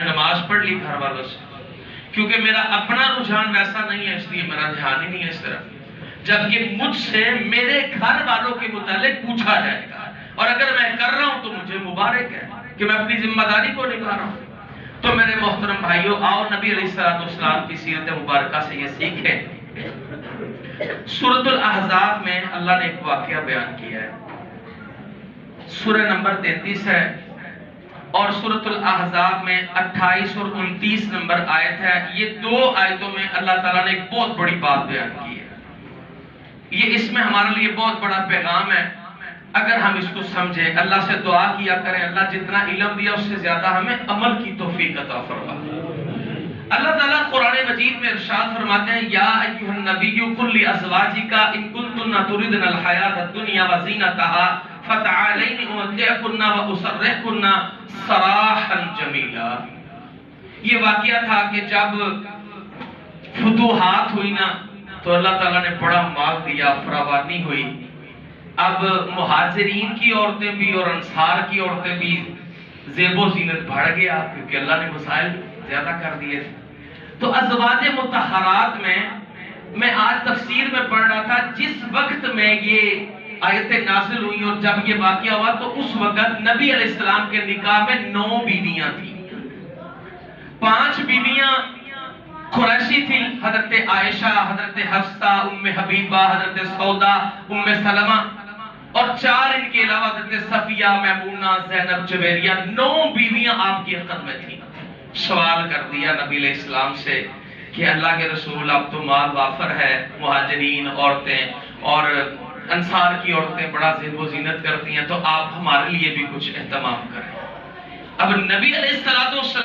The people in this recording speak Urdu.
نماز پڑھ لی گھر والوں سے، کیونکہ میرا اپنا رجحان ویسا نہیں ہے، اس لیے میرا دھیان ہی نہیں ہے اس طرف، جبکہ مجھ سے میرے گھر والوں کے متعلق پوچھا جائے گا، اور اگر میں کر رہا ہوں تو مجھے مبارک ہے کہ میں اپنی ذمہ داری کو نبھا رہا ہوں۔ تو میرے محترم بھائیوں، آؤ نبی علیہ السلام کی سیرت مبارکہ سے یہ سیکھیں۔ سورۃ الاحزاب میں اللہ نے ایک واقعہ بیان کیا ہے، سورہ نمبر 33 ہے، اور سورۃ الاحزاب میں 28 اور 29 نمبر آیت ہے۔ یہ دو آیتوں میں اللہ تعالیٰ نے ایک بہت بڑی بات بیان کی ہے۔ یہ اس میں ہمارے لیے بہت بڑا پیغام ہے، اگر ہم اس کو سمجھیں۔ اللہ سے دعا کیا کریں، اللہ جتنا علم دیا اس سے زیادہ ہمیں عمل کی توفیق عطا فرما۔ اللہ تعالیٰ قرآن مجید میں ارشاد فرماتے ہیں، یا ایھا النبی قل لازواجک ان کنتن تردن الحیاۃ الدنیا وزینتها فتعالین امتعکن واسرحکن سراحا جمیلا۔ یہ واقعہ تھا کہ جب فتوحات ہوئی نا تو اللہ تعالیٰ نے بڑا مال دیا، فراوانی ہوئی۔ اب مہاجرین کی عورتیں بھی اور انصار کی عورتیں بھی زیب و زینت بڑھ گیا، کیونکہ اللہ نے وسائل زیادہ کر دیے تھے۔ تو ازواج مطہرات میں آج تفسیر میں پڑھ رہا تھا، جس وقت میں یہ آیتیں نازل ہوئی اور جب یہ واقعہ ہوا تو اس وقت نبی علیہ السلام کے نکاح میں 9 بیویاں تھیں۔ 5 بیویاں قریشی تھیں، حضرت عائشہ، حضرت حفصہ، ام حبیبہ، حضرت سودا، ام سلمہ، اور 4 ان کے علاوہ حضرت صفیہ، میمونہ، زینب، جویریہ، 9 بیویاں آپ کی خدمت میں تھیں۔ سوال کر دیا نبی علیہ السلام سے کہ اللہ کے رسول، اب تو مال وافر ہے، مہاجرین عورتیں اور انصار کی عورتیں بڑا زیب و زینت کرتی ہیں، تو آپ ہمارے لیے بھی کچھ اہتمام کریں۔ اب نبی علیہ السلام